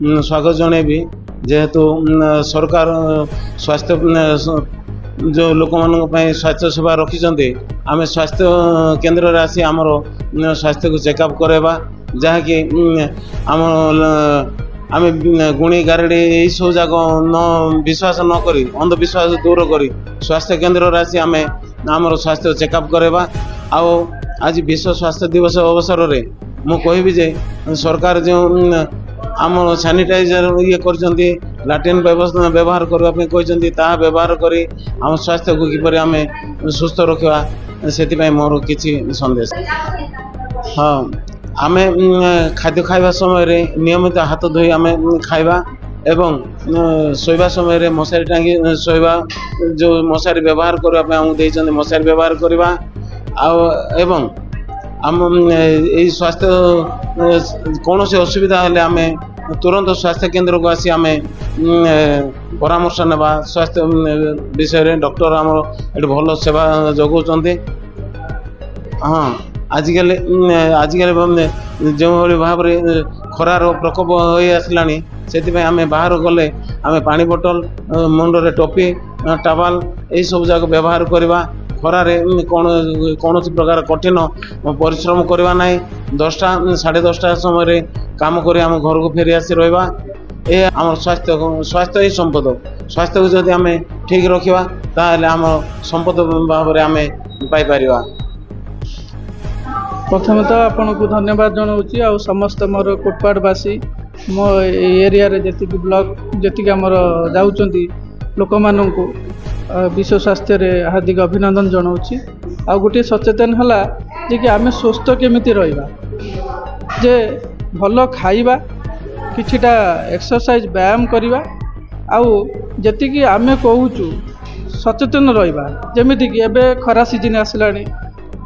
स्वागत जनइबी जेहेतु सरकार स्वास्थ्य जो लोक मान स्वास्थ्य सेवा रखिंट आम स्वास्थ्य केन्द्र आसी आमर स्वास्थ्य को चेकअप करवा जहाँकि आम आम गुणी गारेड़ी यही सब जाक न विश्वास न करी अंधविश्वास दूर करी स्वास्थ्य केन्द्र आसी आम आमर स्वास्थ्य चेकअप करवा आज विश्व स्वास्थ्य दिवस अवसर में मु कहबी जे सरकार जो आम सैनिटाइजर ये कर लाट्रिन व्यवस्था व्यवहार करने व्यवहार करी आम स्वास्थ्य को किपर आम सुस्थ रखा से मोर किसी संदेश। हाँ आम खाद्य खाइबा समय नियमित हाथ धोई आम खाइबा एवं शोवा समय मशारी टांगी शोवा जो मशारी व्यवहार करने मशारी व्यवहार करवा एवं आम यही स्वास्थ्य कौन से असुविधा हेले आम तुरंत स्वास्थ्य केन्द्र को आसी आम परामर्श नेबा स्वास्थ्य विषय रे डॉक्टर आम ये भल सेवा जगाउं। हाँ आजिकल जो भाव में खरार प्रकोप हो आसला से आम बाहर गले आम पानी बोतल मुंडे टोपी टावाल यही सब जाक व्यवहार करवा खरारे कौन प्रकार कठिन परिश्रम करवा ना 10टा 10:30 समय काम कर आम घर को फेरी आसी रहा ये आम स्वास्थ्य ही संपद स्वास्थ्य को जब आम ठीक रखा ताल आम संपद भाव में आम पाइपर। प्रथम तो आपन को धन्यवाद जनाऊँगी आ समस्त मोर कोटपाड़वासी मो एरिया रे जी ब्लॉक जी आमर जाऊँगी लोक मानू विश्व स्वास्थ्य रे हार्दिक अभिनंदन जनाऊँगी आ गोटे सचेतन है जे कि आम स्वस्थ केमिति रहिबा जे भल खाइबा किछिटा एक्सरसाइज व्यायाम करवा आउ जेतिकी आम कहूँ सचेतन रहिबा जेमिति कि एबे खरा सीजन आसलानी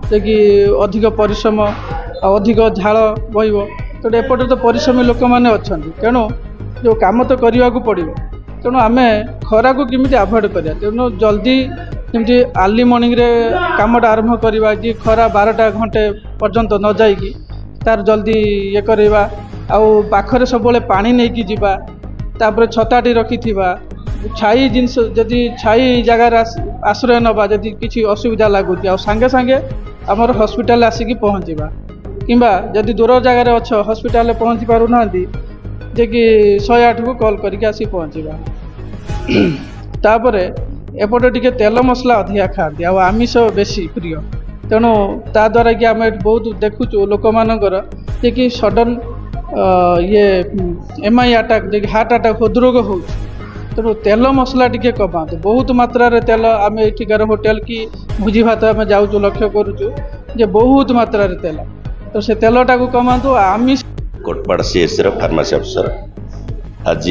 जे कि अधिक परिश्रम अधिक झाल बहब तो एपटे तो परिश्रमी लोक मैंने अच्छा तेणु जो काम तो करने को पड़ो तेणु आम खरा को किमिति अवॉइड करिया तेणु जल्दी जमी अर्ली मॉर्निंग रे कामटा आरंभ करवा कि खरा 12टा घंटे पर्यंत न जाइकी तार जल्दी ये करवा आउ पाखरे सब पानी नहीं कि जीवा तापर छताटी रखि छाई जिनस जदि छाई जगार आश्रय नवा जदि किसी असुविधा लगुच आ सांगे सांगे आमर हॉस्पिटल आसिकी पहुँचवा किंबा जदि दूर जगार अच्छ हॉस्पिटल पहुँची पारु ना जे कि 108 को कॉल करके आसी पहुँचवा तापर एपटे टिके तेल मसला अधिका खाती आमिष बेसी प्रिय तेणु ता द्वारा कि आम बहुत देखुचु लोक मानकर जे कि सडन ये एमआई अटैक जे हार्ट अटैक हृदरोग हो तेणु तेल मसला टिके कमातु बहुत मात्रा रे तेल आम एठिकार होटेल कि भोजी भात आम जाऊँ लक्ष्य करुचु जे बहुत मात्रा रे तेल तो से तेलटा को कमातु आमिष। कोटपाड़ सीएचसी फार्मासी अफिसर आज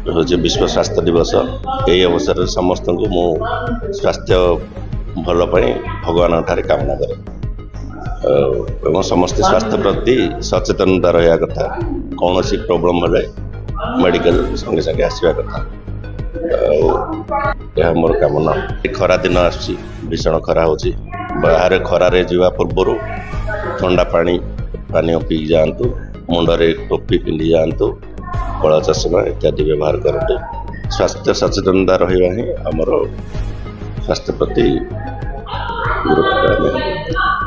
हूँ विश्व स्वास्थ्य दिवस यही अवसर में समस्त को मु स्वास्थ्य भल भगवान ठारे कामना करे समस्त स्वास्थ्य प्रति सचेतनता रहा कथा कौन सी प्रोब्लेम हेले मेडिकल संगे संगे आसवा कथा यह मोर कामना। खरा दिन आसी भीषण खरा हो बाहर खरारे जीवा पूर्व ठंडा पानी पानी पी जातु मुंडरे टोपी पिंधि जातु कला चषमा इत्यादि व्यवहार करते स्वास्थ्य सचेतनता रहा ही आमर स्वास्थ्य प्रति गुरुत्व।